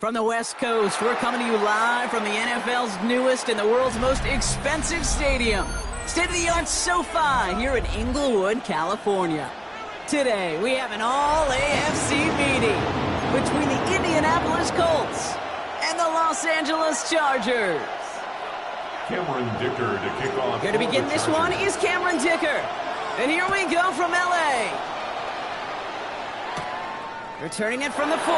From the West Coast, we're coming to you live from the NFL's newest and the world's most expensive stadium, state-of-the-art SoFi here in Inglewood, California. Today, we have an all-AFC meeting between the Indianapolis Colts and the Los Angeles Chargers. Cameron Dicker to kick off. Here to begin this one is Cameron Dicker. And here we go from L.A. Returning it from the 4.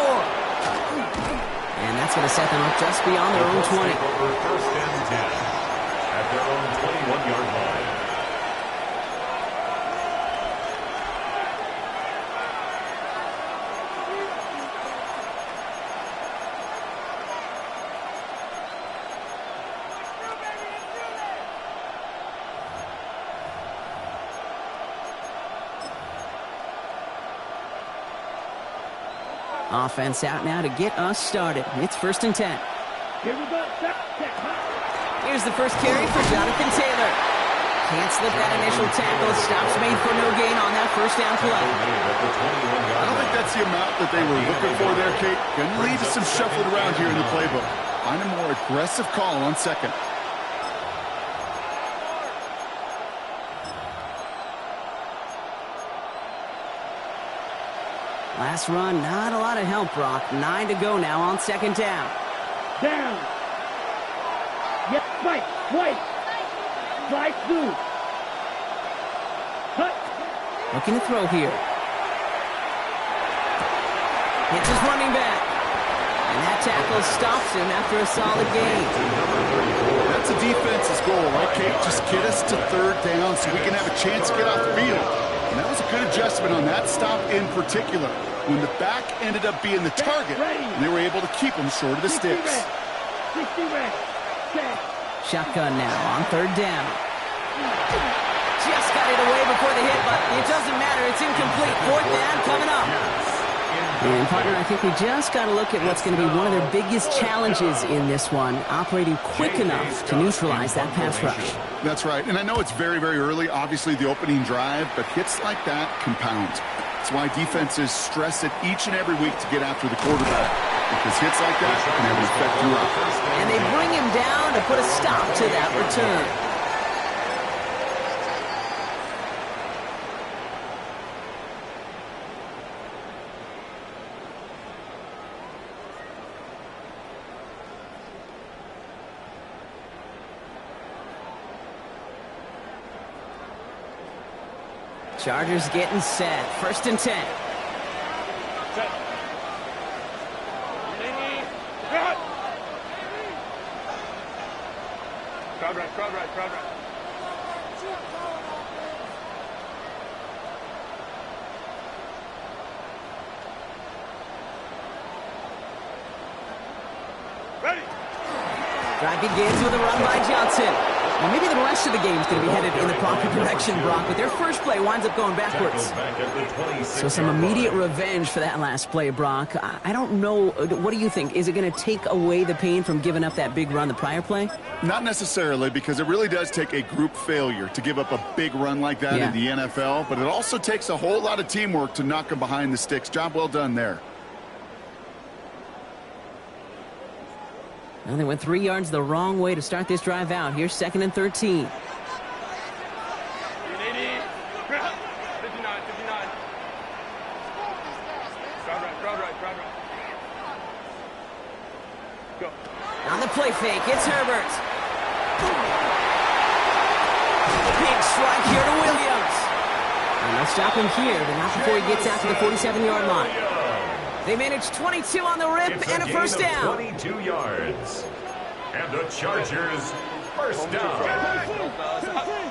And that's going to set them up just beyond their own 20. First and 10 at their own 21-yard line. Offense out now to get us started. It's 1st and 10. Here's the first carry for Jonathan Taylor. Can't slip that initial tackle. Stops made for no gain on that first down play. I don't think that's the amount that they were looking for there, Kate. Going to lead to some shuffling around here in the playbook. Find a more aggressive call on second. Last run, not a lot of help, Brock. 9 to go now on 2nd down. Down. Yep, right. Slide through. Cut. Looking to throw here. Hits his running back. And that tackle stops him after a solid gain. That's a defense's goal, right, Kate? Just get us to 3rd down so we can have a chance to get off the field. And that was a good adjustment on that stop in particular, when the back ended up being the target, and they were able to keep him short of the sticks. Shotgun now on 3rd down. Just got it away before the hit, but it doesn't matter. It's incomplete. 4th down coming up. And, partner, I think we just got to look at what's going to be one of their biggest challenges in this one, operating quick enough to neutralize that pass rush. That's right. And I know it's very, very early, obviously, the opening drive, but hits like that compound. That's why defenses stress it each and every week to get after the quarterback, because hits like that can have an effect throughout. And they bring him down to put a stop to that return. Chargers getting set. 1st and 10. Crowd right. Ready. Drive begins with a run by Johnson. Well, maybe the rest of the game is going to be headed in the proper direction, Brock, but their first play winds up going backwards. So some immediate revenge for that last play, Brock. I don't know. What do you think? Is it going to take away the pain from giving up that big run the prior play? Not necessarily, because it really does take a group failure to give up a big run like that in the NFL, but it also takes a whole lot of teamwork to knock them behind the sticks. Job well done there. Well, they went 3 yards the wrong way to start this drive out. Here's 2nd and 13. 59. Crowd right. Go. On the play fake, it's Herbert. Big strike here to Williams. And they'll stop him here, but not before he gets out to the 47-yard line. They managed 22 on the rip and a first down. 22 yards. And the Chargers, first down.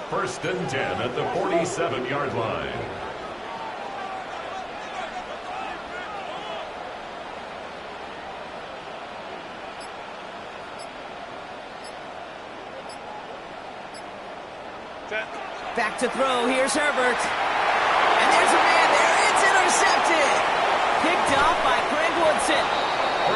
1st and 10 at the 47-yard line. Back to throw. Here's Herbert. And there's a man there. It's intercepted. Picked off by Craig Woodson.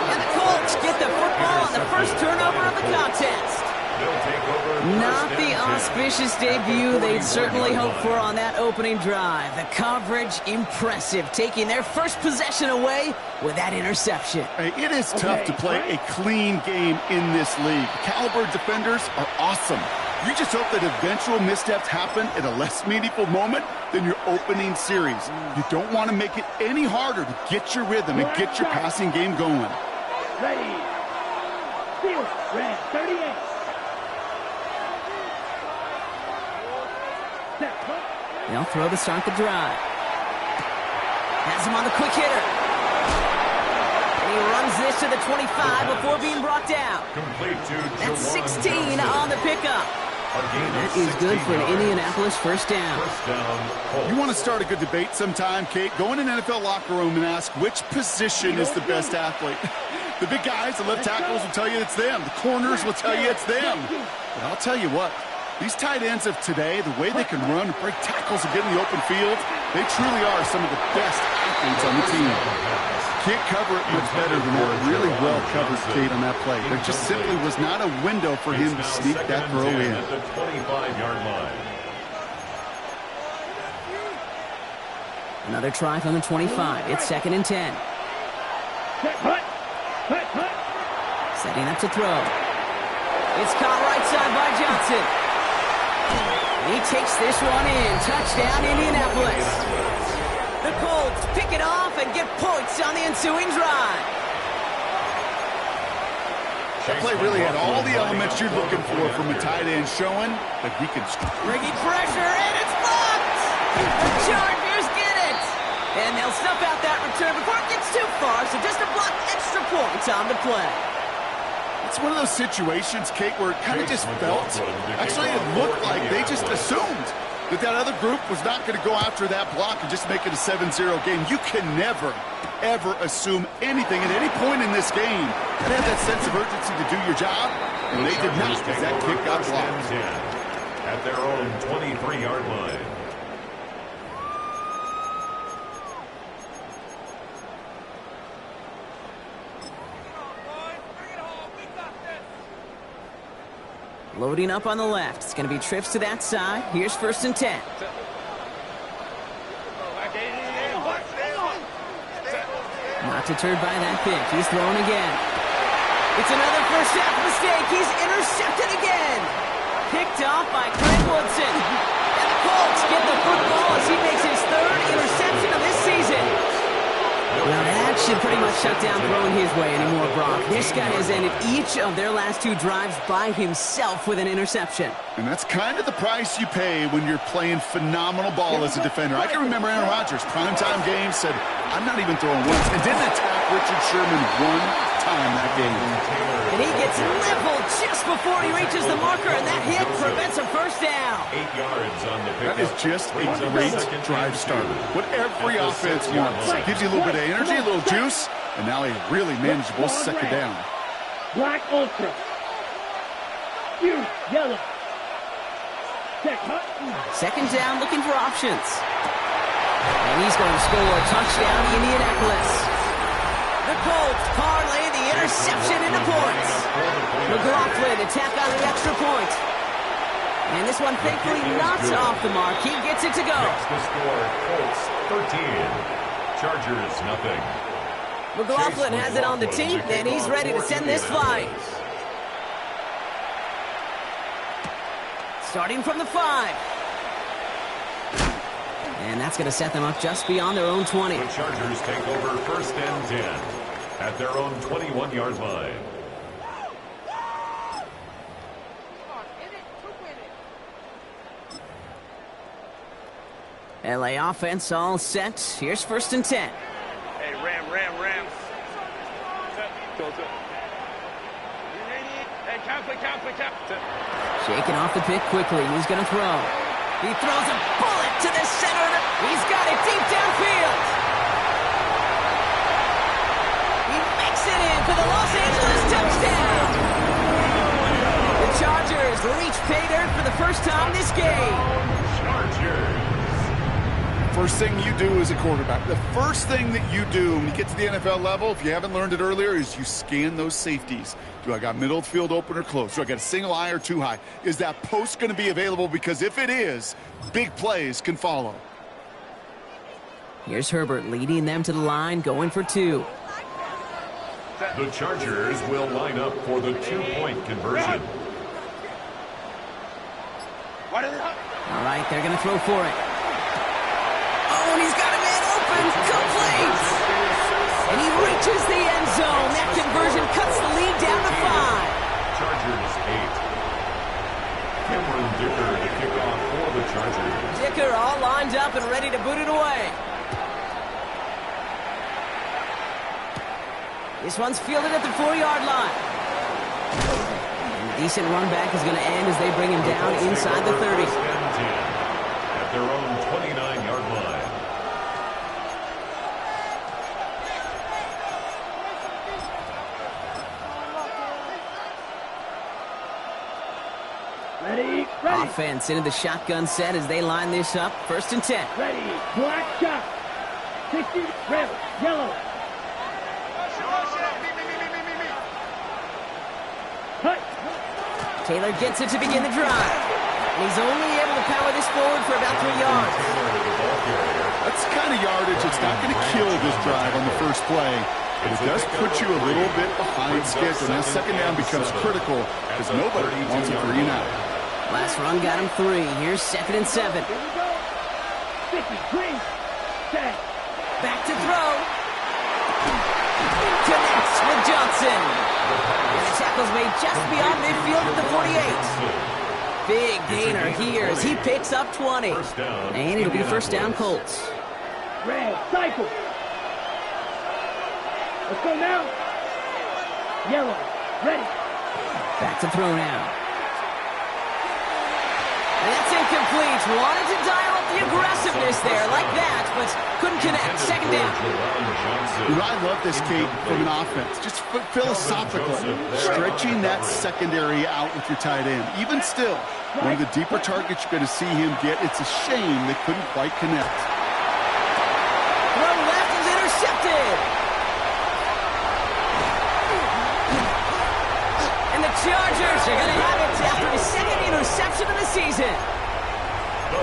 And the Colts get the football on the first turnover of the contest. They'll take over Not first the and 10 auspicious at the debut they'd 41 certainly yard hoped for line. on that opening drive. The coverage, impressive, taking their first possession away with that interception. Hey, it is tough to play a clean game in this league. Caliber defenders are awesome. You just hope that eventual missteps happen at a less meaningful moment than your opening series. You don't want to make it any harder to get your rhythm and get your passing game going. Ready. Field. Red 38. They'll throw to start the drive. Has him on the quick hitter. And he runs this to the 25 before being brought down. Complete to That's Jawan 16 Johnson. on the pickup. A gain of That is good 16 for an yards. Indianapolis first down. First down, Colts. You want to start a good debate sometime, Kate? Go in an NFL locker room and ask which position is the best athlete. The big guys, the left tackles will tell you it's them. The corners will tell you it's them. But I'll tell you what, these tight ends of today, the way they can run, break tackles, and get in the open field, they truly are some of the best athletes on the team. Can't cover it much better than that. Really well covered, Kate, on that play. There just simply was not a window for him to sneak that throw in. At the 25-yard line. Another try from the 25. It's 2nd and 10. Setting up to throw. It's caught right side by Johnson. He takes this one in. Touchdown, Indianapolis. The Colts pick it off and get points on the ensuing drive. That play really had all the elements you're looking for from a tight end, showing that he can Bringing pressure, and it's blocked! The Chargers get it! And they'll snuff out that return before it gets too far, so just a block extra points on the play. It's one of those situations, Kate, where it kind of just felt, actually it looked like they just assumed that other group was not going to go after that block and just make it a 7-0 game. You can never, ever assume anything at any point in this game. You have that sense of urgency to do your job, and they did not as that kick got blocked. At their own 23-yard line. Loading up on the left. It's going to be trips to that side. Here's 1st and 10. Not deterred by that pick. He's thrown again. It's another first half mistake. He's intercepted again. Picked off by Craig Woodson. And the Colts get the football as he makes his 3rd interception of this season. Now that should pretty much shut down throwing his way anymore, Brock. This guy has ended each of their last 2 drives by himself with an interception. And that's kind of the price you pay when you're playing phenomenal ball as a defender. I can remember Aaron Rodgers, primetime game, said, I'm not even throwing once, and didn't attack Richard Sherman one time that game. And he gets leveled just before he reaches the marker, and that hit prevents a first down. 8 yards on the pickup. That is just a great drive starter. What every offense wants. Gives you a little bit of energy, a little juice, and now a really manageable 2nd down. Black Ultra. You, yellow. 2nd down, looking for options. And he's going to score a touchdown, Indianapolis. The Colts parlay the interception into points. McLaughlin attack on the extra point. And this one thankfully not off the mark. He gets it to go. Makes the score, Colts 13. Chargers nothing. McLaughlin has it on the tee, and he's ready to send this flying. Starting from the 5. And that's going to set them up just beyond their own 20. The Chargers take over 1st and 10 at their own 21-yard line. LA offense all set. Here's 1st and 10. Hey, Ram. Hey, cap. Shaking off the pick quickly. He's going to throw. He throws a bullet to the center. He's got it deep downfield. He makes it in for the Los Angeles touchdown. The Chargers reach pay dirt for the first time this game. Chargers. first thing you do as a quarterback, the first thing that you do when you get to the NFL level, if you haven't learned it earlier, is you scan those safeties. Do I got middle of the field open or close? Do I got a single high or two high? Is that post going to be available? Because if it is, big plays can follow. Here's Herbert leading them to the line, going for two. The Chargers will line up for the two-point conversion. All right, they're going to throw for it. Oh, and he's got a man open. Complete. And he reaches the end zone. That conversion cuts the lead down to 5. Chargers 8. Cameron Dicker to kick off for the Chargers. Dicker all lined up and ready to boot it away. This one's fielded at the 4-yard line. A decent run back is going to end as they bring him down inside the 30. First and 10 at their own 29-yard line. Ready. Offense into the shotgun set as they line this up. First and 10. Ready. Black shot. 60. Red. Yellow. Cut. Taylor gets it to begin the drive. And he's only able to power this forward for about 3 yards. That's the kind of yardage that's not going to kill this drive on the first play. But it does put you a little bit behind schedule. Now second down becomes critical because nobody wants a 3 and out. Last run got him 3. Here's second and 7. Here we go. 50. Green. Set. Back to throw. Connects with Johnson. And the tackle's made just beyond midfield at the 48. Big gainer here as he picks up 20. And it'll be first down Colts. Red. Cycle. Let's go now. Yellow. Ready. Back to throw now. And that's incomplete. Wanted to dial up the aggressiveness there like that, but couldn't connect. Second down. You know, I love this, Kate, from an offense. Just philosophically, stretching that secondary out with your tight end. Even still, one of the deeper targets you're going to see him get. It's a shame they couldn't quite connect. Throw left is intercepted. And the Chargers are going to have it after his second interception of the season.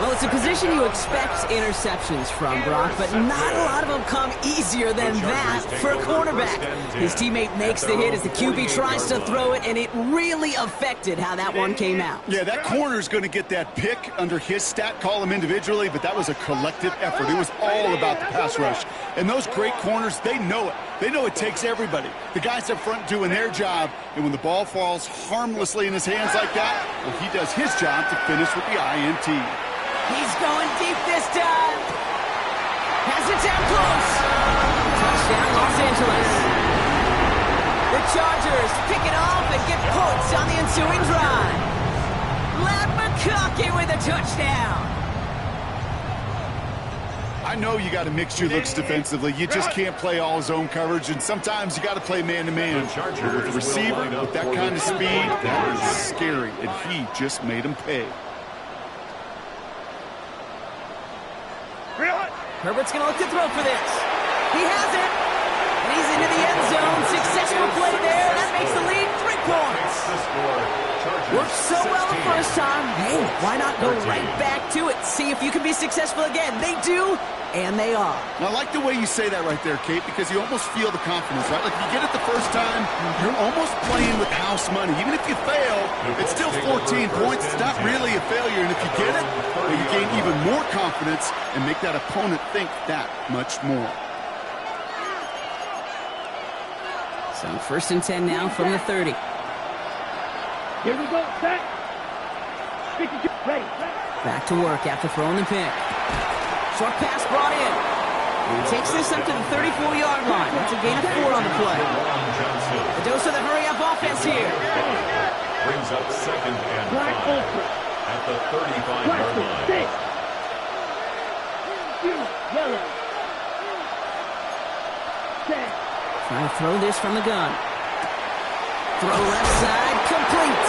Well, it's a position you expect interceptions from, Brock, but not a lot of them come easier than that for a quarterback. His teammate makes the hit as the QB tries to throw it, and it really affected how that one came out. Yeah, that corner's going to get that pick under his stat column individually, but that was a collective effort. It was all about the pass rush. And those great corners, they know it. They know it takes everybody. The guys up front doing their job, and when the ball falls harmlessly in his hands like that, well, he does his job to finish with the INT. He's going deep this time. Has it down close. Touchdown, Los Angeles. The Chargers pick it off and get points on the ensuing drive. Ladd McConkey with a touchdown. I know you got to mix your looks defensively. You just can't play all zone coverage, and sometimes you got to play man-to-man. With the receiver, with that kind of speed, that is scary, and he just made him pay. Herbert's going to look to throw for this. He has it. And he's into the end zone. Successful play there. That makes the lead 3 points. Worked so well the first time. Hey, why not go right back to it? See if you can be successful again. They do, and they are. I like the way you say that right there, Kate, because you almost feel the confidence, right? Like, if you get it the first time, you're almost playing with house money. Even if you fail, it's still 14 points. It's not really a failure. And if you get it, then you gain even more confidence and make that opponent think that much more. So first and 10 now from the 30. Here we go. Set. Ready. Back to work after throwing the pick. Short pass brought in. And he takes this up to the 34-yard line. That's a gain of 4 on the play. The dose of the hurry-up offense here. Brings up second and 5 Black Ultra. at the 35-yard line. Yellow. Set. Trying to throw this from the gun. Throw left side, complete.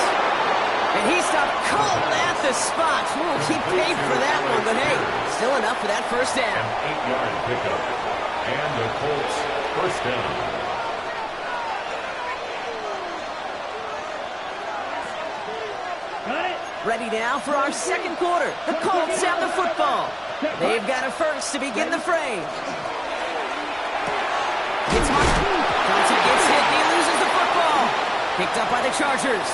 And And he stopped cold at the spot. Ooh, he paid for that one, but hey, still enough for that first down. An 8-yard pickup. And the Colts first down. Ready now for our second quarter. The Colts have the football. They've got a first to begin the fray. It's Johnson gets hit. He loses the football. Picked up by the Chargers.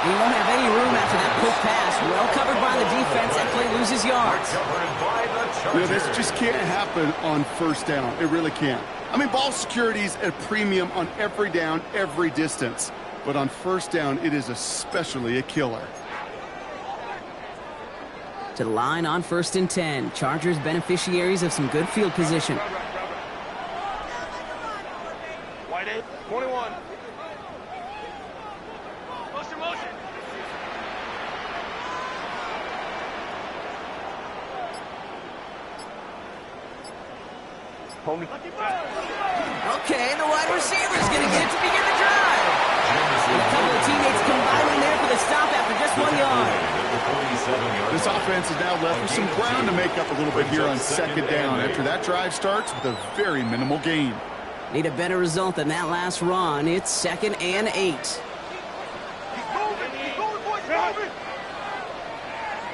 He won't have any room after that quick pass. Well covered by the defense. That play loses yards. Yeah, this just can't happen on first down. It really can't. I mean, ball security's at a premium on every down, every distance. But on first down, it is especially a killer. To the line on 1st and 10. Chargers beneficiaries of some good field position. Wide 8, 21. Motion. Okay, the wide receiver's going to get it to begin the drive. And a couple of teammates combining there for the stop after just 1 yard. This offense is now left with some ground to make up a little bit here on second down after that drive starts with a very minimal gain. Need a better result than that last run. It's 2nd and 8.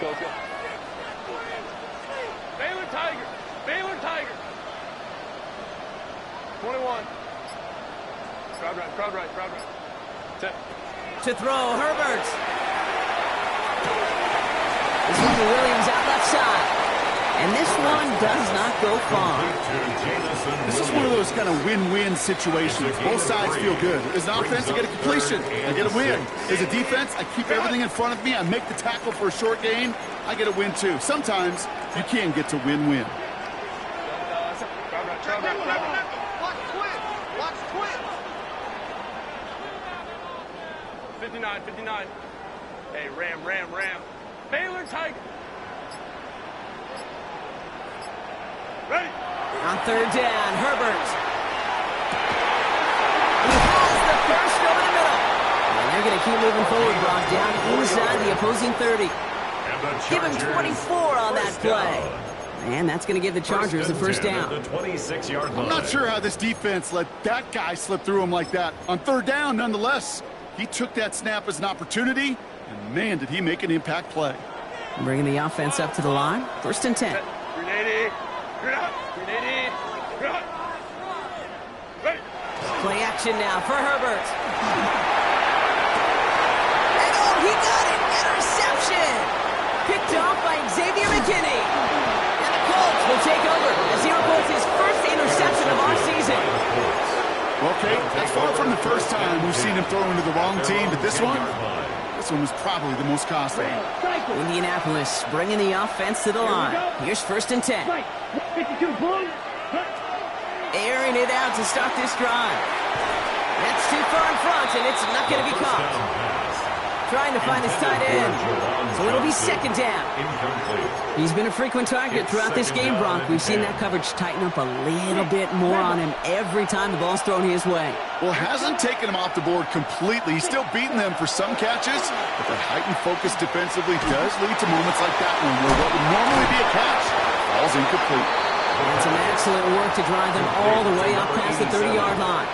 Go. Baylor Tiger. 21. Crowd right. Set. To throw, Herbert. This one to Williams out left side. And this one does not go far. This is one of those kind of win-win situations. Both sides feel good. As an offense, I get a completion. I get a win. As a defense, I keep everything in front of me. I make the tackle for a short gain. I get a win, too. Sometimes you can get to win-win. Crowd right. Watch twin. 59. Hey, Ram. Baylor Tiger. Ready. On 3rd down, Herbert. He has the first over the middle. And they're going to keep moving forward, Brock, down inside the opposing 30. Give him 24 on that play. And that's going to give the Chargers the first down. I'm not sure how this defense let that guy slip through him like that. On 3rd down, nonetheless, he took that snap as an opportunity, and man, did he make an impact play. Bringing the offense up to the line. 1st and 10. Grenade. Ready. Play action now for Herbert. And oh, he got it! Interception! Picked off by Xavier McKinney. And the Colts will take over as he reports his first interception of our season. Well, Kate, that's far from the first time we've seen him throw into the wrong team, but this one was probably the most costly. Indianapolis bringing the offense to the line. Here's 1st and 10. 52 blue. Airing it out to start this drive. That's too far in front, and it's not going to be caught. Trying to find his tight end. So it'll be 2nd down. He's been a frequent target throughout this game, Brock. We've seen that coverage tighten up a little bit more on him every time the ball's thrown his way. Well, hasn't taken him off the board completely. He's still beating them for some catches, but that heightened focus defensively does lead to moments like that one where what would normally be a catch falls incomplete. And some excellent work to drive them all the way up past the 30-yard line.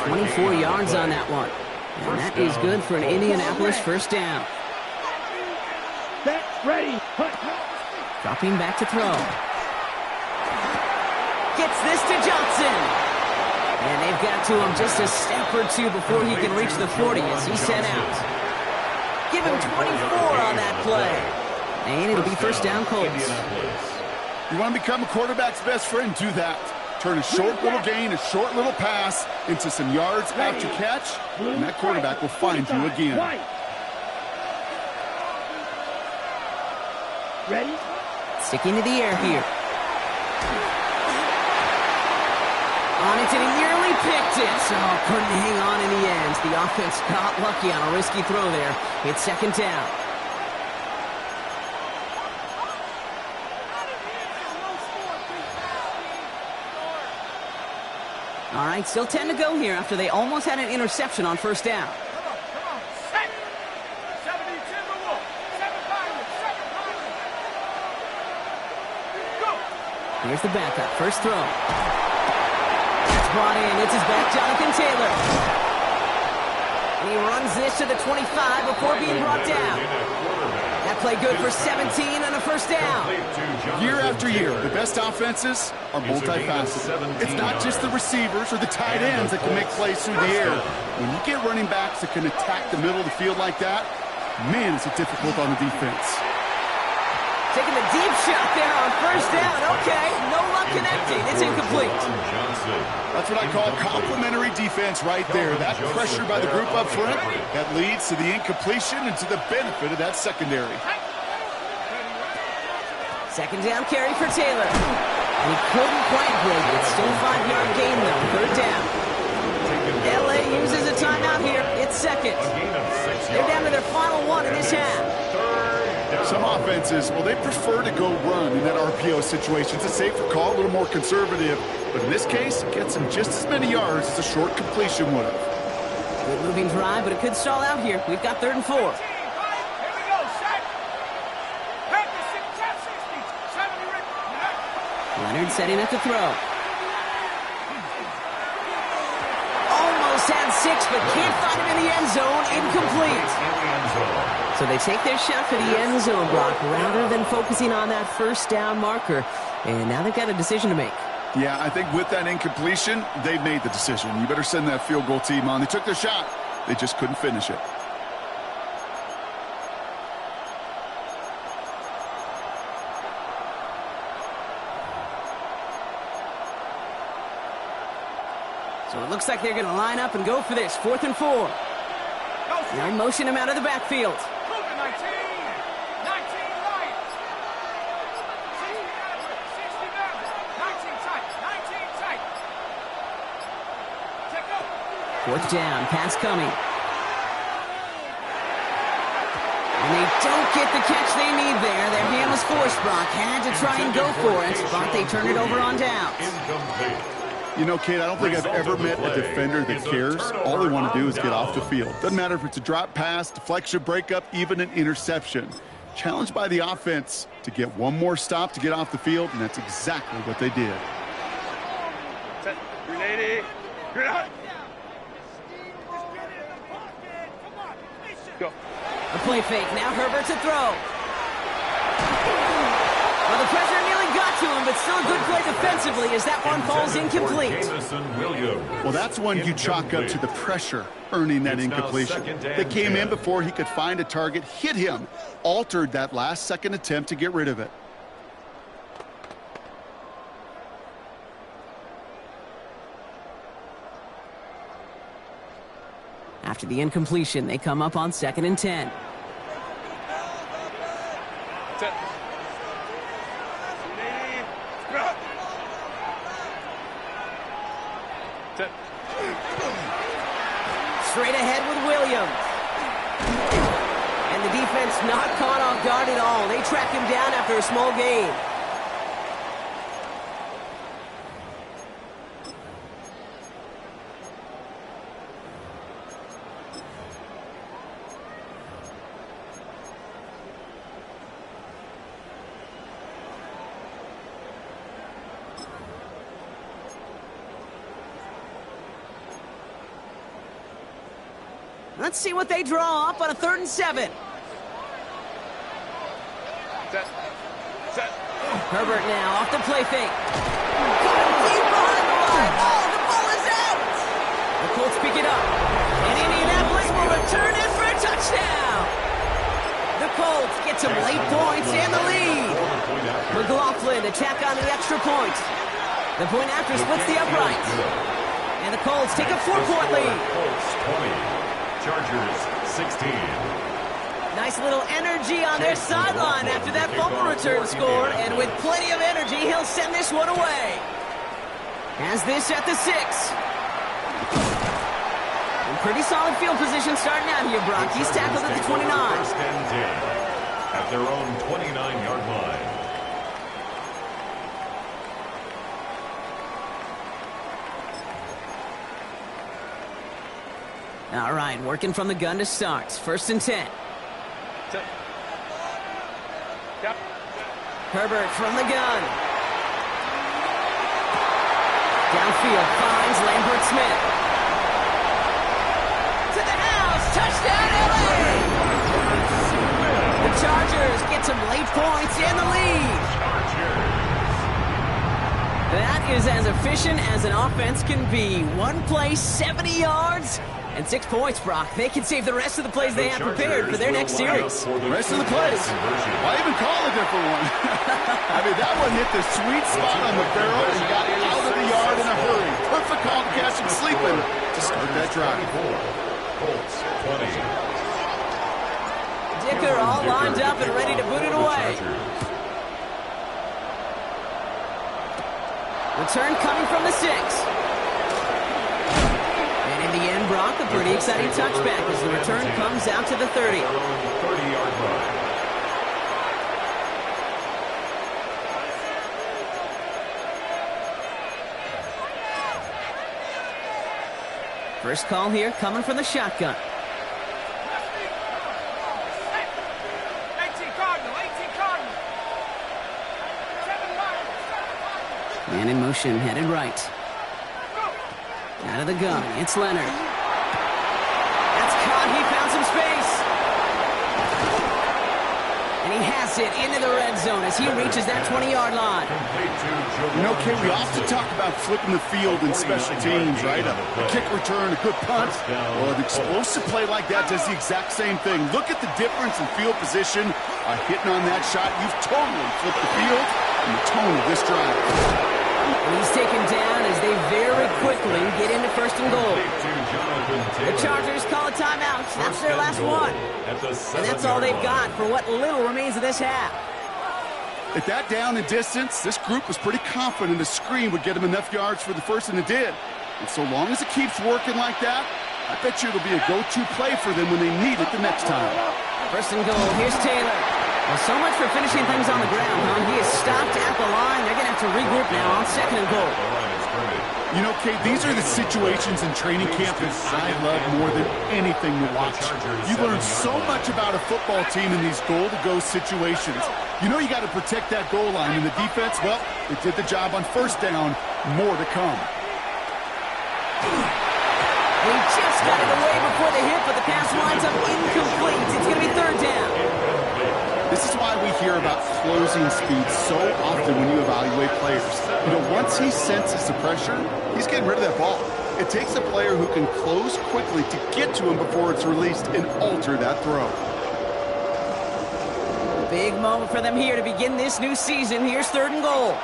24 yards on that one. And that is good for an Indianapolis first down. Set, ready, hunt. Dropping back to throw. Gets this to Johnson. And they've got to him just a step or two before he can reach the 40 as he set out. Give him 24 on that play. And it'll be first down Colts. You want to become a quarterback's best friend? Do that. Turn a short little gain, a short little pass into some yards after catch, and that quarterback will find you again. Ready? Sticking to the air here. On it, and he nearly picked it. So couldn't hang on in the end. The offense got lucky on a risky throw there. It's 2nd down. All right, still 10 to go here after they almost had an interception on 1st down. Set. Here's the backup. First throw. That's brought in. It's his back, Jonathan Taylor. And he runs this to the 25 before being brought down. That play good for 17 and a first down. Year after year, the best offenses are multifaceted. It's not just the receivers or the tight ends that can make plays through the air. When you get running backs that can attack the middle of the field like that, man, is it difficult on the defense. Taking the deep shot there on first down. Okay, no luck connecting. It's incomplete. That's what I call complimentary defense right there. That pressure by the group up front, that leads to the incompletion and to the benefit of that secondary. Second down carry for Taylor. And he couldn't quite break it. Still a 5-yard gain, though. Third down. LA uses a timeout here. It's second. They're down to their final one in this half. Some offenses, well, they prefer to go run in that RPO situation. It's a safer call, a little more conservative. But in this case, it gets him just as many yards as a short completion would have. Good moving drive, but it could stall out here. We've got 3rd and 4. Here we go, set. Practice 10-60. Leonard setting up to throw. Almost had 6, but can't find him in the end zone. Incomplete. So they take their shot for the end zone block rather than focusing on that first down marker. And now they've got a decision to make. Yeah, I think with that incompletion, they've made the decision. You better send that field goal team on. They took their shot. They just couldn't finish it. So it looks like they're going to line up and go for this. 4th and 4. Now motion him out of the backfield. 19 right. 60 down. 19 tight. 19 tight. Check up. 4th down. Pass coming. And they don't get the catch they need there. Their hand was forced, Brock. Had to try and go for it, but they turn it over on downs. You know, Kate, I don't think I've ever met a defender that cares. All they want to do is get off the field. Doesn't matter if it's a drop pass, deflection, breakup, even an interception. Challenged by the offense to get one more stop to get off the field, and that's exactly what they did. Set. Grenade. Grenade. Go. A play fake. Now Herbert to throw. Well, the pressure nearly got to him, but still a good play defensively as that one falls incomplete. Well, that's one you chalk up to the pressure earning that incompletion. They came in before he could find a target, hit him, altered that last-second attempt to get rid of it. After the incompletion, they come up on 2nd and 10. Set. Set. Straight ahead with Williams. And the defense not caught off guard at all. They track him down after a small gain. Let's see what they draw up on a 3rd and 7. Set. Set. Herbert now off the play fake. Going deep behind the line. Oh, the ball is out. The Colts pick it up. And Indianapolis will return it for a touchdown. The Colts get some late points and the lead. McLaughlin attack on the extra point. The point after splits the uprights. And the Colts take a 4-point lead. Colts 20. Chargers 16. Nice little energy on their sideline after that fumble return score, and with plenty of energy, he'll send this one away. Has this at the 6. And pretty solid field position starting out here, Brock. He's tackled at the 29. First and 10 at their own 29-yard line. All right, working from the gun to start. 1st and 10. Set. Yep. Herbert from the gun. Downfield finds Lambert Smith. To the house. Touchdown, LA! The Chargers get some late points in the lead. That is as efficient as an offense can be. One play, 70 yards, and 6 points, Brock. They can save the rest of the plays they have prepared for their next series. The rest of the plays? Why even call a different one? I mean, that one hit the sweet spot on the barrel and got out of the yard in a hurry. Perfect call to catch him sleeping to start that drive. Colts 20. Dicker all lined up and ready to boot it away. Return coming from the 6. And in the end, Brock, a pretty exciting touchback as the return comes out to the 30. 30-yard line. First call here coming from the shotgun. 18 Cardinal, 18 Cardinal. Man in motion, headed right. Out of the gun, it's Leonard. That's caught, he found some space. And he has it into the red zone as he reaches that 20-yard line. You know, Kate, we often talk about flipping the field in special teams, right? A kick return, a good punt. Well, an explosive play like that does the exact same thing. Look at the difference in field position. Hitting on that shot, you've totally flipped the field and the tone of this drive. And he's taken down as they very quickly get into first and goal. The Chargers call a timeout. That's their last one. And that's all they've got for what little remains of this half. At that down and distance, this group was pretty confident the screen would get them enough yards for the first, and it did. And so long as it keeps working like that, I bet you it'll be a go-to play for them when they need it the next time. First and goal, here's Taylor. Well, so much for finishing things on the ground, huh? He is stopped at the line. They're going to have to regroup now on second and goal. You know, Kate, these are the situations in training camp that I love more than anything to watch. You learn so much about a football team in these goal-to-go situations. You know you got to protect that goal line, and the defense, well, they did the job on first down. More to come. He just got it away before the hit, but the pass winds up incomplete. It's going to be third down. This is why we hear about closing speed so often when you evaluate players. You know, once he senses the pressure, he's getting rid of that ball. It takes a player who can close quickly to get to him before it's released and alter that throw. Big moment for them here to begin this new season. Here's third and goal.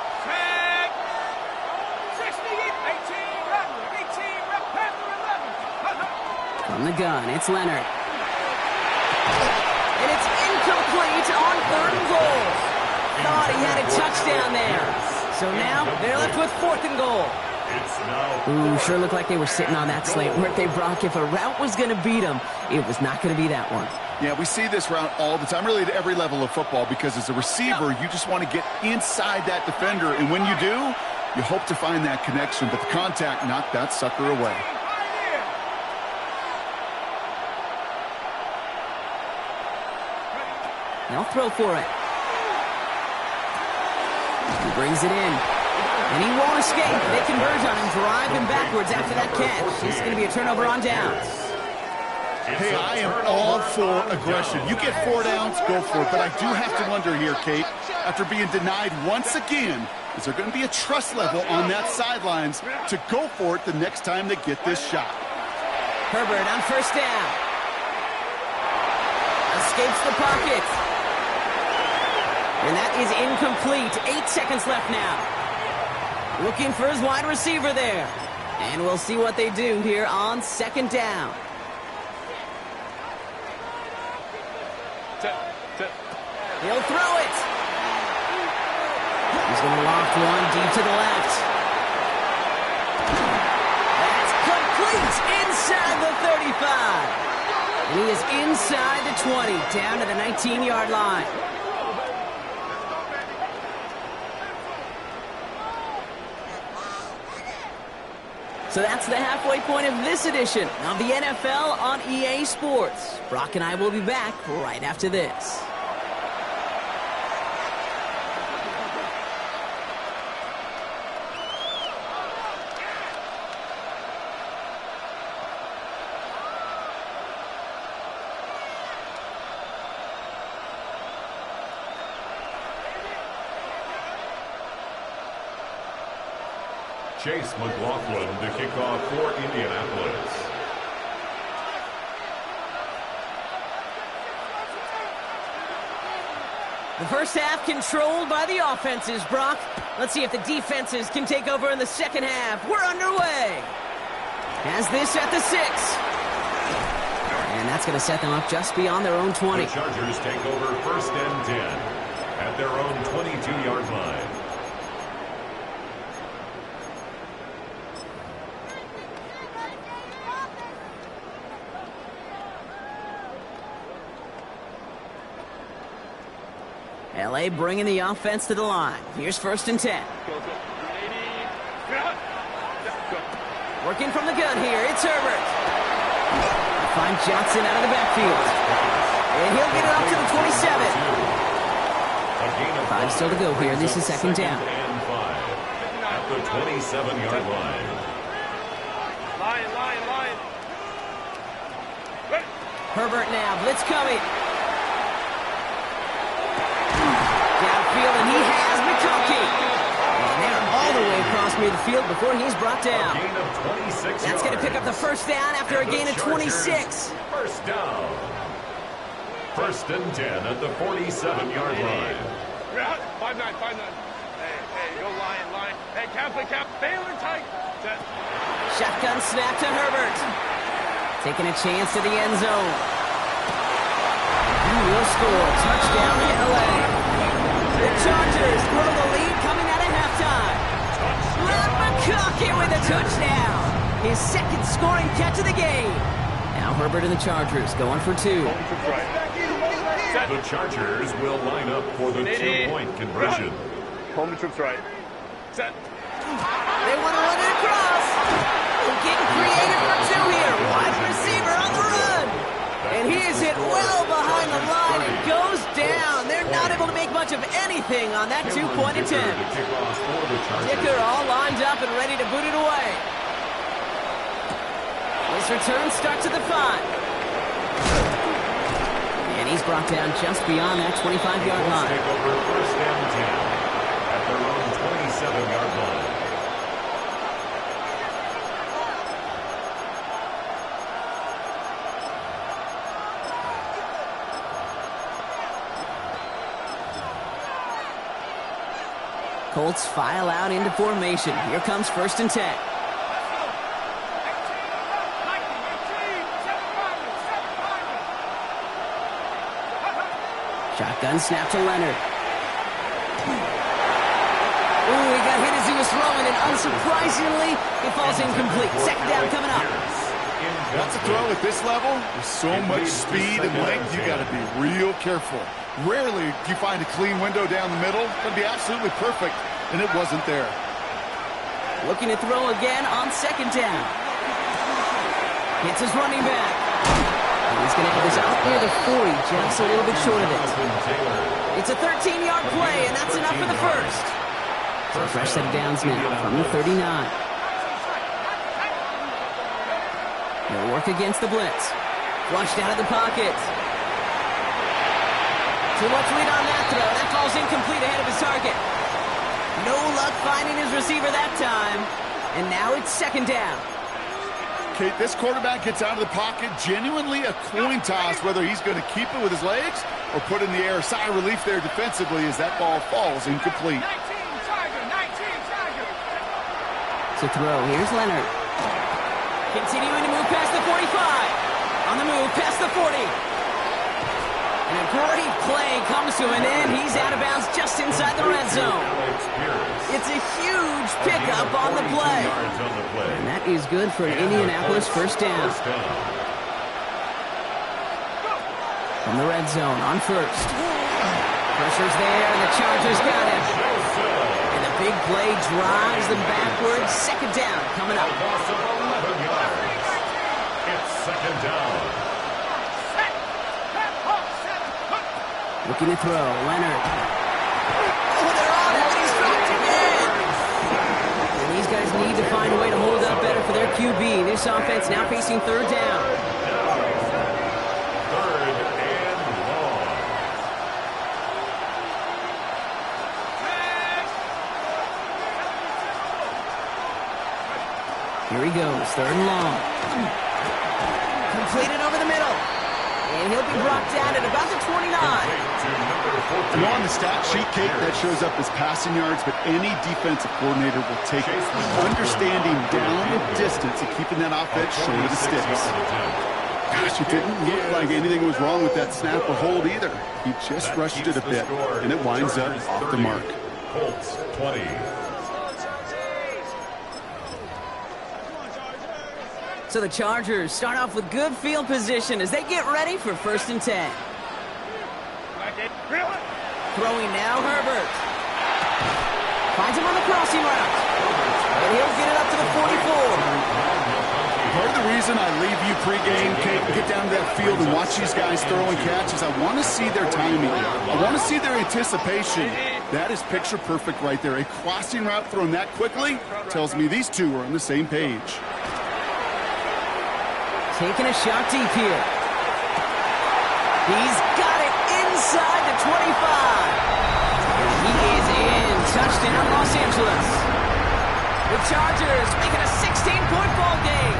From the gun, it's Leonard. And it's incomplete on third and goal. Thought he had a touchdown there. So now they're left with fourth and goal. Ooh, sure looked like they were sitting on that slate, weren't they, Brock? If a route was going to beat them, it was not going to be that one. Yeah, we see this route all the time, really at every level of football, because as a receiver, you just want to get inside that defender. And when you do, you hope to find that connection. But the contact knocked that sucker away. They'll throw for it. He brings it in. And he won't escape. They converge on him, drive him backwards after that catch. This is going to be a turnover on downs. Hey, I am all for aggression. You get 4 downs, go for it. But I do have to wonder here, Kate, after being denied once again, is there going to be a trust level on that sidelines to go for it the next time they get this shot? Herbert on first down. Escapes the pocket. And that is incomplete. 8 seconds left now. Looking for his wide receiver there. And we'll see what they do here on second down. He'll throw it. He's going to loft one deep to the left. That's complete inside the 35. And he is inside the 20, down to the 19-yard line. So that's the halfway point of this edition of the NFL on EA Sports. Brock and I will be back right after this. Chase McLaughlin to kick off for Indianapolis. The first half controlled by the offenses, Brock. Let's see if the defenses can take over in the second half. We're underway. Has this at the 6. And that's going to set them up just beyond their own 20. The Chargers take over 1st and 10 at their own 22-yard line. LA bringing the offense to the line. Here's 1st and 10. Working from the gun here, it's Herbert. Find Johnson out of the backfield. And he'll get it up to the 27. 5 still to go here. This is 2nd down. And 5 at the 27-yard line. Line. Herbert now, blitz coming. Downfield, and he has McConkey. And they're all the way across midfield before he's brought down. Gain of 26 That's going to pick up the 1st down after a gain of 26. 1st down. 1st and 10 at the 47-yard line. 5-9. Hey, go line. Hey, cap. Baylor tight. Set. Shotgun snap to Herbert. Taking a chance to the end zone. He will score. Touchdown LA. The Chargers grow the lead coming out of halftime. Matt McConkey with a touchdown. His 2nd scoring catch of the game. Now Herbert and the Chargers going for 2. The Chargers will line up for the 2-point conversion. Home trips right. Set. They want to run it across. Getting creative for 2 here. Wide receiver on the run. And he is hit well behind the line. It goes down. They're not able to make much of anything on that 2-point attempt. Dicker all lined up and ready to boot it away. This return starts at the 5. And he's brought down just beyond that 25-yard line. Take over 1st and 10 at their own 27-yard line. Colts file out into formation. Here comes 1st and 10. Shotgun snap to Leonard. Ooh, he got hit as he was throwing, and unsurprisingly, it falls incomplete. 2nd down coming up. That's a throw at this level. With so much speed and length, you got to be real careful. Rarely do you find a clean window down the middle. It'd be absolutely perfect, and it wasn't there. Looking to throw again on 2nd down. Hits his running back. And he's going to have this out near the 40, just a little bit short of it. It's a 13-yard play, and that's enough for the 1st. So a fresh set of downs now from the 39. He'll work against the blitz. Flushed out of the pocket. Too much lead on that throw. That falls incomplete ahead of his target. No luck finding his receiver that time. And now it's 2nd down. Kate, this quarterback gets out of the pocket, genuinely a coin toss whether he's going to keep it with his legs or put in the air. Sigh of relief there defensively as that ball falls incomplete. To throw, here's Leonard. Continuing to move past the 45. On the move, past the 40. And a great play comes to an end. He's out of bounds just inside the red zone. It's a huge pickup on the play. And that is good for an Indianapolis 1st down. From the red zone on 1st. Pressure's there, and the Chargers got him. And the big play drives them backwards. 2nd down coming up. Loss of 11 yards. It's 2nd down. Looking to throw, Leonard. Oh, they're on him, and he's dropped again. And these guys need to find a way to hold up better for their QB. This offense now facing 3rd down. 3rd and long. he goes, 3rd and long. Completed over the middle. And he'll be brought down at about the 29. You know, on the stat sheet, Kate, that shows up as passing yards, but any defensive coordinator will take it. Understanding down and distance and keeping that offense short of the sticks. Gosh, it didn't look like anything was wrong with that snap or hold either. He just rushed it a bit, and it winds up off the mark. Colts 20. So the Chargers start off with good field position as they get ready for 1st and 10. Throwing now, Herbert. Finds him on the crossing route. And he'll get it up to the 44. Part of the reason I leave you pregame, Kate, and get down to that field and watch these guys throw and catch is I want to see their timing. I want to see their anticipation. That is picture perfect right there. A crossing route thrown that quickly tells me these two are on the same page. Taking a shot deep here. He's got it inside the 25. He is in. Touchdown, Los Angeles. The Chargers making a 16-point ball game.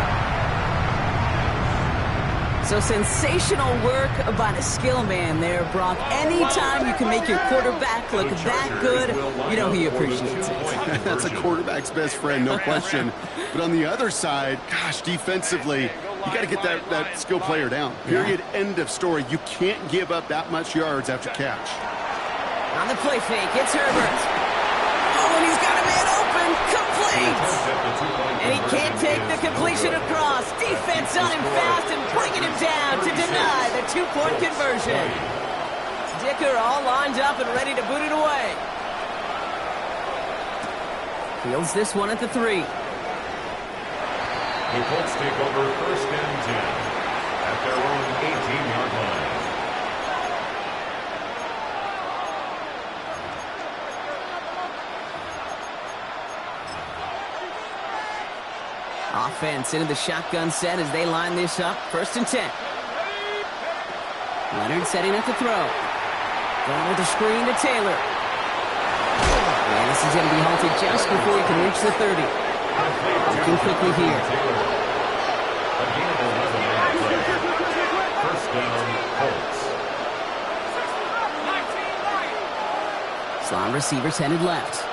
So sensational work by the skill man there, Brock. Anytime you can make your quarterback look that good, you know he appreciates it. That's a quarterback's best friend, no question. But on the other side, gosh, defensively, you got to get that skill player down. Period. End of story. You can't give up that much yards after catch. On the play fake, it's Herbert. Oh, and he's got a man open. Complete. And he can't take the completion across. Defense on him fast and bringing him down to deny the 2-point conversion. Dicker all lined up and ready to boot it away. Fields this one at the 3. The Colts take over 1st and 10 at their own 18-yard line. Offense into the shotgun set as they line this up. 1st and 10. Leonard setting up to throw. Going with a screen to Taylor. And this is going to be halted just before he can reach the 30. Looking quickly here. First down, Colts. Slot receivers headed left.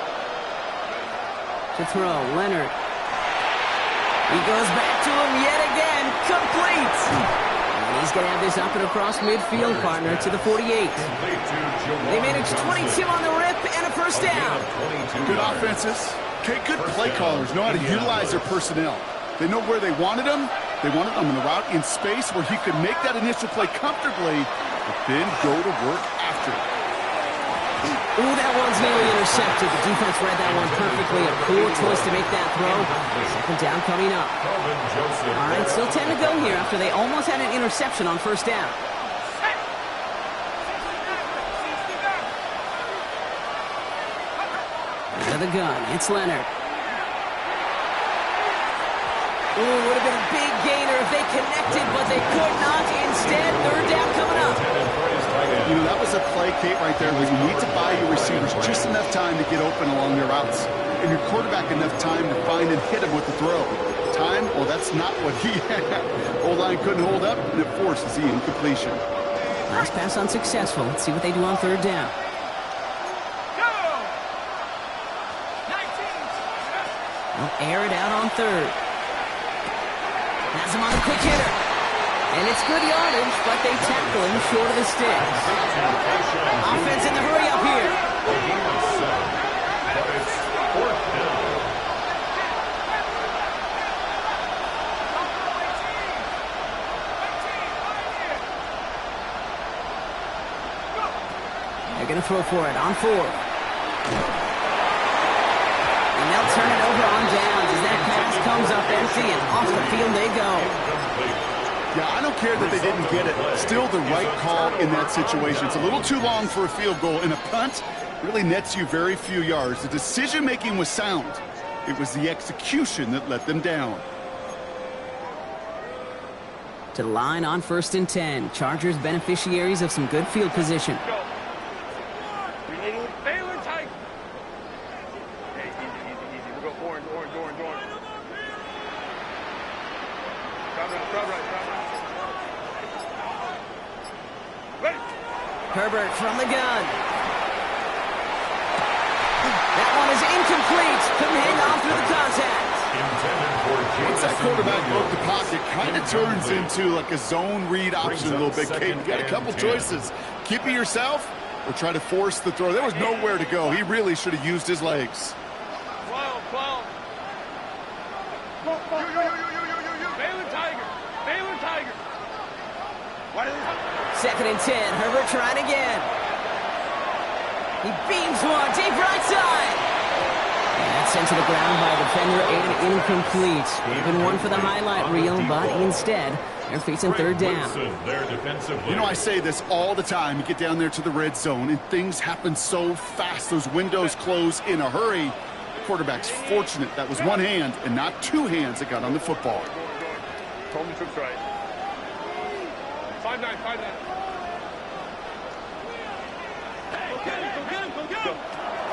To throw, Leonard. He goes back to him yet again. Complete. And he's going to have this up and across midfield, partner, to the 48. They managed 22 on the rip and a 1st down. Good offenses. Okay, good play callers know how to utilize their personnel. They know where they wanted them. They wanted them in the route in space where he could make that initial play comfortably, but then go to work after it. Ooh, that one's nearly intercepted. The defense read that one perfectly. A cool choice to make that throw. 2nd down coming up. All right, still 10 to go here after they almost had an interception on 1st down. Out of the gun, it's Leonard. Ooh, would have been a big gainer if they connected, but they could not. Instead, 3rd down coming up. You know, that was a play, Kate, right there, where you need to buy your receivers just enough time to get open along their routes. And your quarterback enough time to find and hit him with the throw. Time? Well, that's not what he had. O-line couldn't hold up, and it forces the incompletion. Last pass unsuccessful. Let's see what they do on 3rd down. They'll air it out on 3rd. Has him on a quick hitter. And it's good yardage, but they tackle him short of the sticks. Offense in the hurry up here. But it's 4th down. They're going to throw for it on 4th. And they'll turn it over on downs as that pass comes up empty and off the field they go. Yeah, I don't care that they didn't get it. Still the right call in that situation. It's a little too long for a field goal, and a punt really nets you very few yards. The decision-making was sound. It was the execution that let them down. To the line on 1st and 10. Chargers beneficiaries of some good field position. Herbert from the gun. That one is incomplete. Couldn't hang on through the contact. Once that quarterback broke the pocket, kind of turns into like a zone read option a little bit, Kate. You got a couple choices. Keep it yourself or try to force the throw. There was nowhere to go. He really should have used his legs. 12. Baylor Tiger. Baylor Tiger. Second and 10. Herbert trying again. He beams one deep right side. And that's sent to the ground by a defender and incomplete. Would have been one for the highlight reel, but instead, they're facing third down. You know, I say this all the time. You get down there to the red zone, and things happen so fast. Those windows close in a hurry. The quarterback's fortunate that was one hand and not two hands that got on the football. Tony took right. 5-9.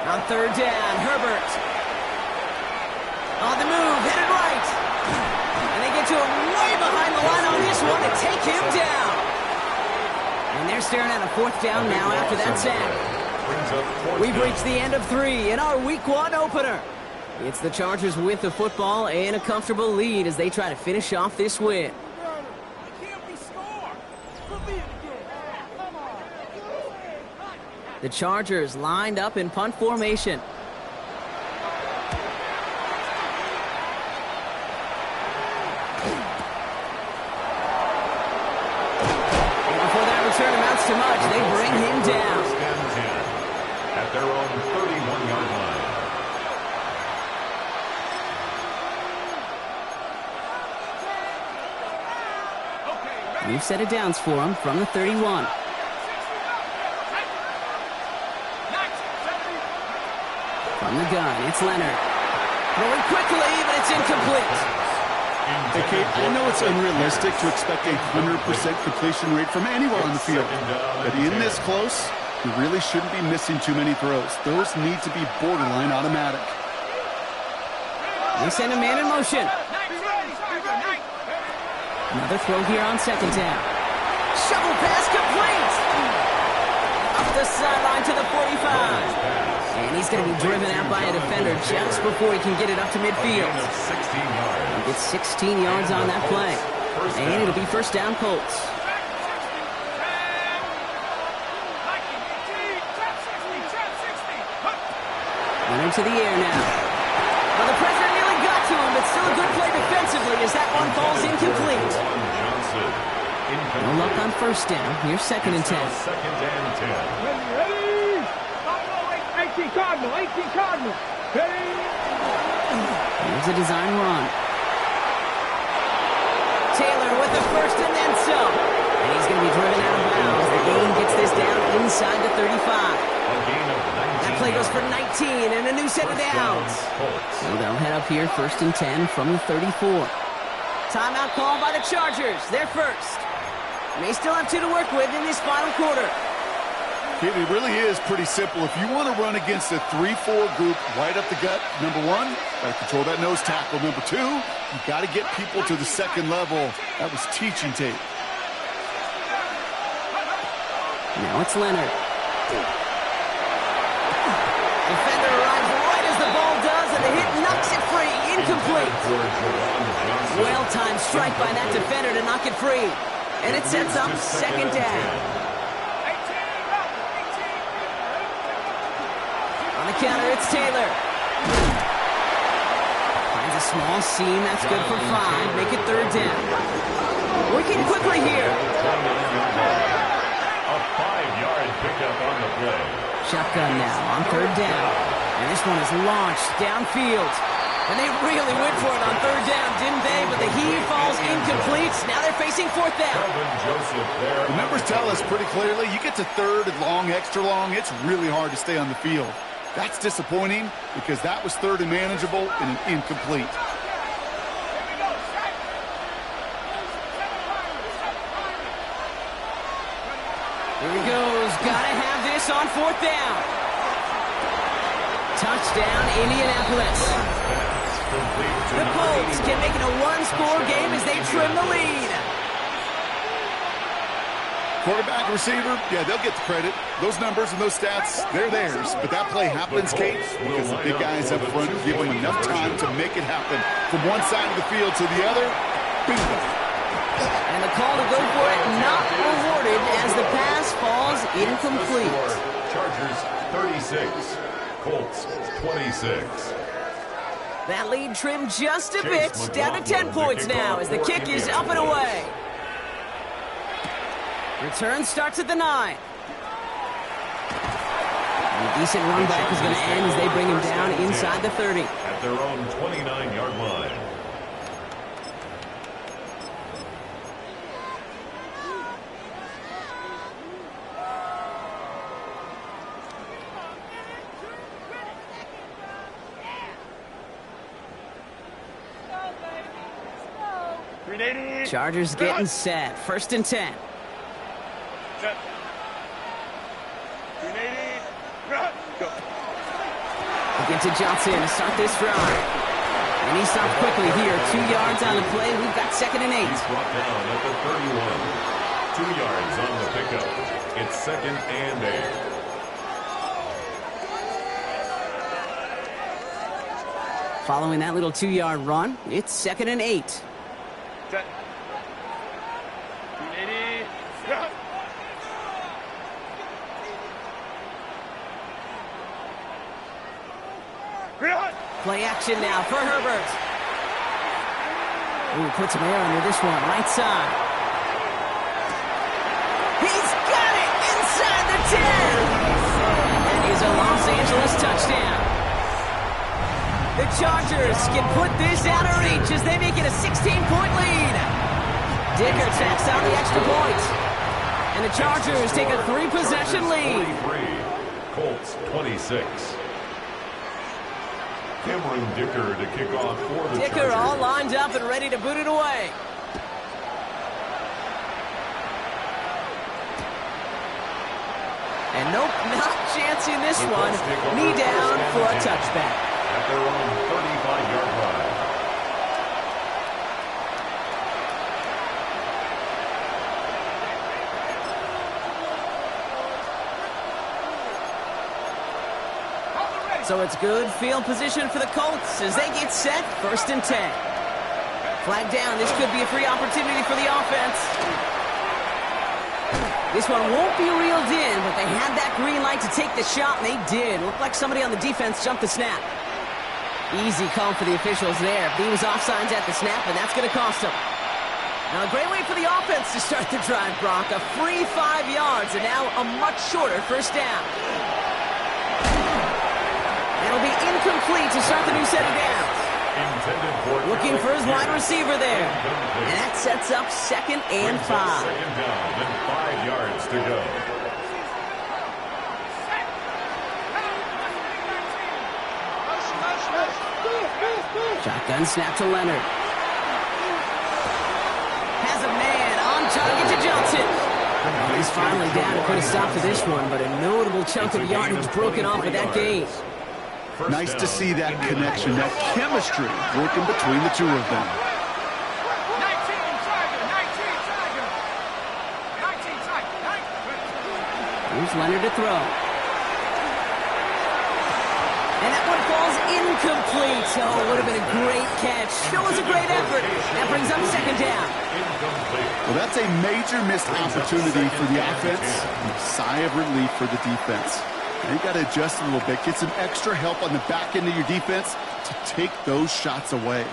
On third down, Herbert. On the move, headed right. And they get to him way behind the line on this one to take him down. And they're staring at a fourth down now after that sack. We've reached the end of 3 in our Week 1 opener. It's the Chargers with the football and a comfortable lead as they try to finish off this win. The Chargers lined up in punt formation. And before that return amounts to much, they bring him down. At their own 31-yard line. We've set it downs for him from the 31. From the gun, it's Leonard. Throwing quickly, but it's incomplete. Hey, Kate, I know it's unrealistic to expect a 100% completion rate from anywhere on the field. But in this close, you really shouldn't be missing too many throws. Those need to be borderline automatic. They send a man in motion. Another throw here on second down. Shovel pass complete. Up the sideline to the 45. And he's going to be driven out by a defender just before he can get it up to midfield. He gets 16 yards on that play. And it'll be first down Colts. Running to the air now. Well, the pressure nearly got to him, but still a good play defensively as that one falls incomplete. No luck on first down. Here's second and 10. Ready. 18 Cardinal. Here's a design run. Taylor with the first and then some. And he's going to be driven out of bounds. The game gets this down inside the 35. That play goes for 19 and a new set of downs. So they'll head up here first and 10 from the 34. Timeout called by the Chargers. They're first. They still have 2 to work with in this final quarter. It really is pretty simple. If you want to run against a 3-4 group right up the gut, number 1, got to control that nose tackle. Number 2, you got to get people to the second level. That was teaching tape. Now it's Leonard. Defender arrives right as the ball does, and the hit knocks it free. Incomplete. Well-timed strike by that defender to knock it free. And it sets up second down. On the counter, it's Taylor. Finds a small seam. That's good for 5. Make it third down. Working quickly here. A 5-yard pickup on the play. Shotgun now on third down. And this one is launched downfield. And they really went for it on third down, didn't they? But the heave falls incomplete. Now they're facing fourth down. The numbers tell us pretty clearly, you get to third and long, extra long, it's really hard to stay on the field. That's disappointing because that was third and manageable and an incomplete. Here he goes. Gotta have this on fourth down. Touchdown, Indianapolis. The Colts can make it a one-score game as they trim the lead. Quarterback, receiver, yeah, they'll get the credit. Those numbers and those stats, they're theirs. But that play happens, Kate, because the big guys up front give them enough time to make it happen. From one side of the field to the other, bingo. And the call to go for it not rewarded as the pass falls incomplete. Chargers 36, Colts 26. That lead trimmed just a bit, down to 10 points now as the kick is up and away. Return starts at the 9. A decent run back is going to end as they bring him down inside the 30. At their own 29-yard line. Chargers getting set. 1st and 10. Set. 380. Go. Again to Johnson to start this drive. And he stopped quickly here. 2 yards on the play. We've got 2nd and 8. He's brought down at the 31. 2 yards on the pickup. It's 2nd and 8. Following that little 2-yard run, it's 2nd and 8. Set. 380. Go. Play action now for Herbert. Ooh, puts some air under this one. Right side. He's got it inside the 10. And that is a Los Angeles touchdown. The Chargers can put this out of reach as they make it a 16-point lead. Dicker tacks on the extra point. And the Chargers take a 3-possession lead. 43, Colts 26. Cameron Dicker to kick off for the Dicker Chargers. all lined up and ready to boot it away. And nope, not chancing this one. Knee down for a touchback. At their own 35-yard line. So it's good field position for the Colts as they get set. 1st and 10. Flag down. This could be a free opportunity for the offense. This one won't be reeled in, but they had that green light to take the shot, and they did. Looked like somebody on the defense jumped the snap. Easy call for the officials there. He was offsides at the snap, and that's going to cost them. Now, a great way for the offense to start the drive, Brock. A free 5 yards, and now a much shorter 1st down. It'll be incomplete to start the new set of downs. Looking for his wide receiver there. And that sets up 2nd and 5. 2nd down and 5 yards to go. Shotgun snap to Leonard. Has a man on target to Johnson. Well, he's finally down to put a stop to this one, but a notable chunk of yardage broken off with that gain. Nice to see that connection, that chemistry working between the two of them. 19 Tiger. Here's Leonard to throw. And that one falls incomplete. Oh, it would have been a great catch. Still was a great effort. That brings up 2nd down. Well, that's a major missed opportunity for the offense and a sigh of relief for the defense. Now you got to adjust a little bit, get some extra help on the back end of your defense to take those shots away.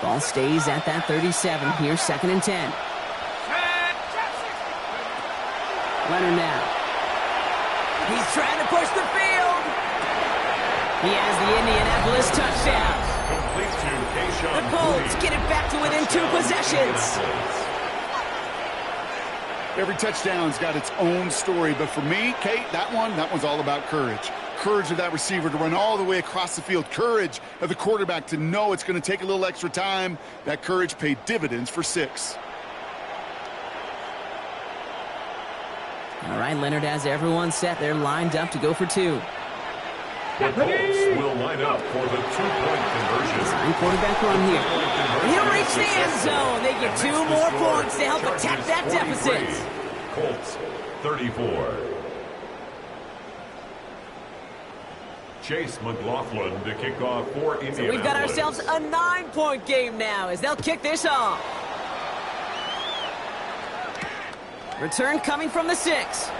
Ball stays at that 37 here, 2nd and 10. Leonard now. He's trying to push the field. He has the Indianapolis touchdown. The Colts get it back to within 2 possessions. Every touchdown's got its own story, but for me, Kate, that one's all about courage. Courage of that receiver to run all the way across the field. Courage of the quarterback to know it's going to take a little extra time. That courage paid dividends for 6. All right, Leonard has everyone set. They're lined up to go for 2. The Colts will line up for the two-point conversion. Design quarterback run here. He'll reach the end zone. They get 2 more points to help attack that deficit. Colts 34. Chase McLaughlin to kick off for Indianapolis. So we've got ourselves a 9-point game now as they'll kick this off. Return coming from the 6.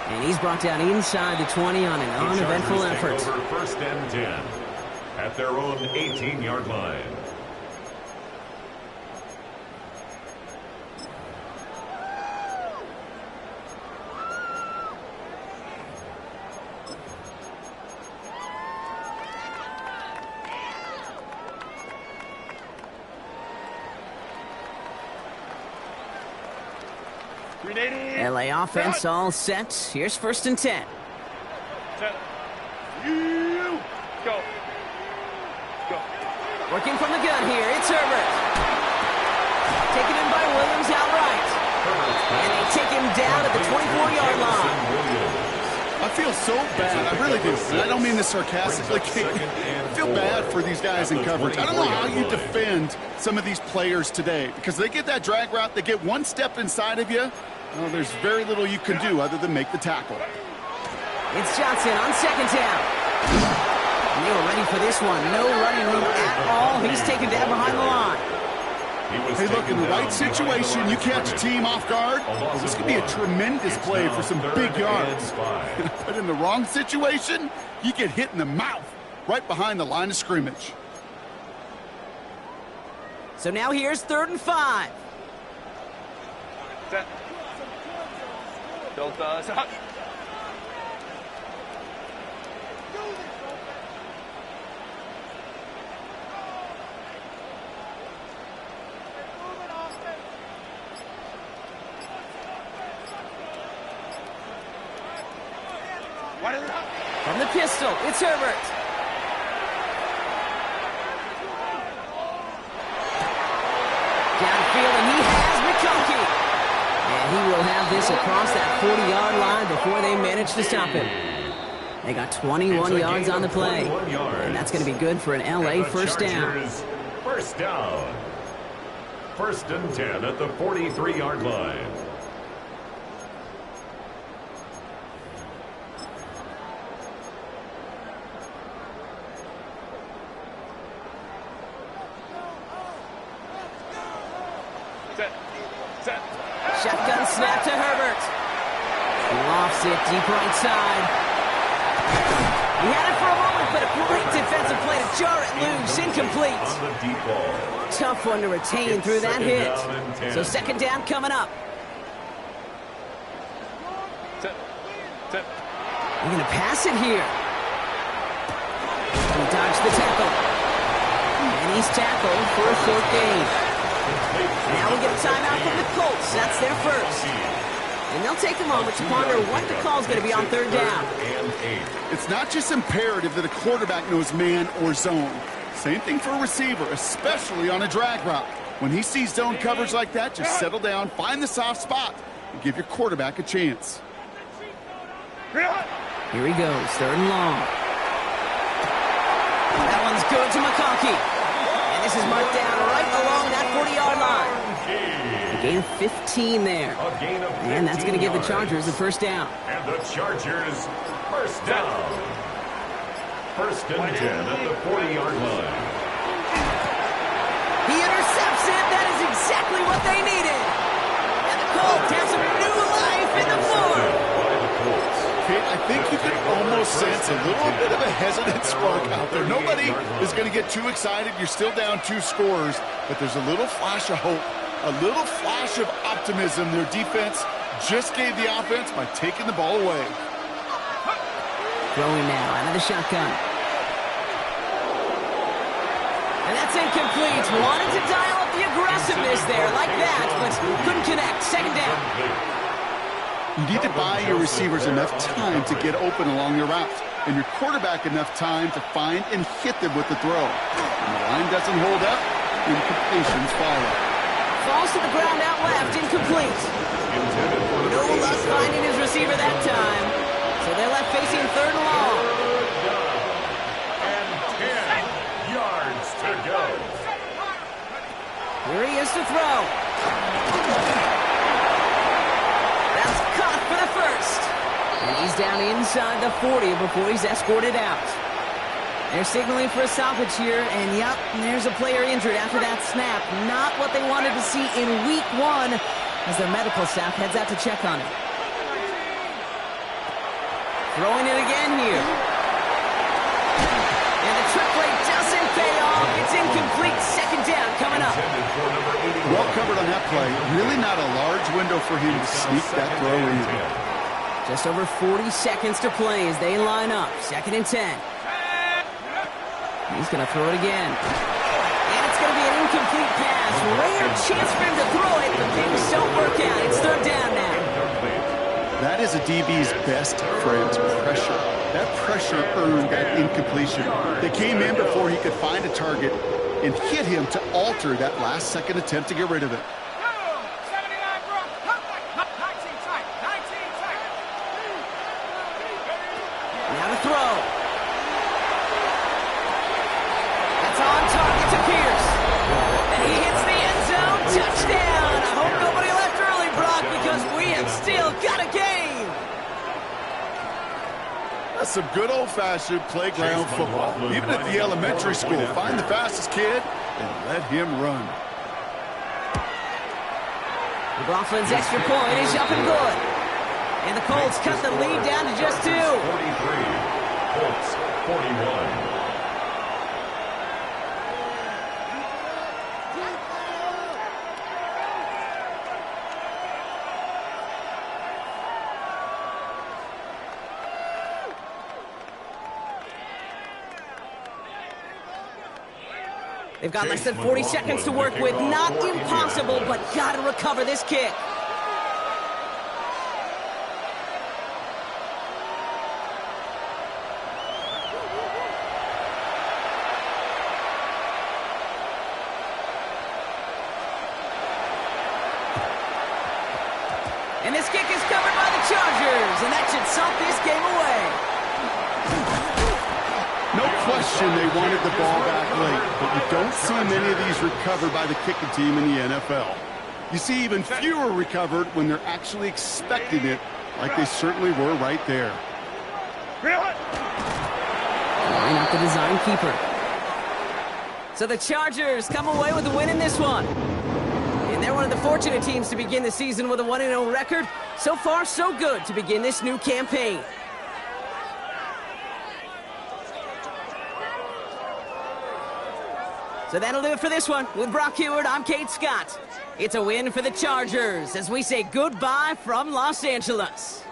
And he's brought down inside the 20 on an uneventful effort. Over first and 10 at their own 18-yard line. LA offense all set. Here's first and 10. Set. You. Go. Go. Working from the gun here. It's Herbert. Taken in by Williams outright. And they take him down at the 24-yard line. I feel so bad. I really do. And I don't mean this sarcastically. I feel bad for these guys in coverage. I don't know how you defend some of these players today because they get that drag route. They get one step inside of you. Well, there's very little you can do other than make the tackle. It's Johnson on second down. And they were ready for this one. No running room at all. He's taken down behind the line. Hey, look, in the right situation, you catch a team off guard. Well, this could be a tremendous play for some big yards. But in the wrong situation, you get hit in the mouth right behind the line of scrimmage. So now here's 3rd and 5. Set. Delta. Set. From the pistol, it's Herbert. Downfield, and he has McConkey. And he will have this across that 40-yard line before they manage to stop him. They got 21 yards on the play. And that's going to be good for an LA first down. First down. First and 10 at the 43-yard line. Shotgun snap to Herbert. He lofts it deep right side. He had it for a moment, but a great defensive play to jar it loose. Incomplete. On the deep ball. Tough one to retain through that hit. So second down coming up. Set. They're going to pass it here. He dodged the tackle. And he's tackled for a short gain. Now we get a timeout from the Colts. That's their first. And they'll take a moment to ponder what the call is going to be on 3rd down. It's not just imperative that a quarterback knows man or zone. Same thing for a receiver, especially on a drag route. When he sees zone coverage like that, just settle down, find the soft spot, and give your quarterback a chance. Here he goes, 3rd and long. That one's good to McConkey. And this is marked down right along that 40-yard line. A gain of 15 there. And that's going to give the Chargers a first down. And the Chargers first down. First and 10 at the 40-yard line. He intercepts it. That is exactly what they needed. And the Colts have some new life in the floor. Kate, I think you can almost sense a little bit of a hesitant spark out there. Nobody is going to get too excited. You're still down 2 scores, but there's a little flash of hope, a little flash of optimism. Their defense just gave the offense by taking the ball away. Throwing now out of the shotgun. And that's incomplete. Wanted to dial up the aggressiveness there like that, but couldn't connect. Second down. You need to buy your receivers enough time to get open along your route, and your quarterback enough time to find and hit them with the throw. When the line doesn't hold up, incompletions follow. Falls to the ground out left, incomplete. No luck finding his receiver that time. So they're left facing 3rd and long. Here he is to throw. That's caught for the first. And he's down inside the 40 before he's escorted out. They're signaling for a stoppage here, and yep, there's a player injured after that snap. Not what they wanted to see in week 1 as their medical staff heads out to check on him. Throwing it again here. And the trick play doesn't pay off. It's incomplete. Second down coming up. Well covered on that play. Really not a large window for him to sneak that throw in. Just over 40 seconds to play as they line up. 2nd and 10. He's going to throw it again. And it's going to be an incomplete pass. Rare chance for him to throw it, but things don't work out. It's 3rd down now. That is a DB's best friend, pressure. That pressure earned that incompletion. They came in before he could find a target and hit him to alter that last-second attempt to get rid of it. 79, bro. 19 tight. 19 tight. Now the throw. That's on target to Pierce. And he hits the end zone. Touchdown. I hope nobody left early, Brock, because we have still got a game. That's some good old-fashioned playground football. Even at the elementary school, find the fastest kid and let him run. McLaughlin's extra point is up and good. And the Colts cut the lead down to just 2. 43, Colts 41. They've got less than 40 seconds to work with. Not impossible, but got to recover this kick. And this kick is covered by the Chargers, and that should sock this game away. No question they wanted the ball back late, but you don't see many of these recovered by the kicking team in the NFL. You see even fewer recovered when they're actually expecting it, like they certainly were right there. Line up the design keeper. So the Chargers come away with a win in this one. And they're one of the fortunate teams to begin the season with a 1-0 record. So far, so good to begin this new campaign. So that'll do it for this one. With Brock Heward, I'm Kate Scott. It's a win for the Chargers as we say goodbye from Los Angeles.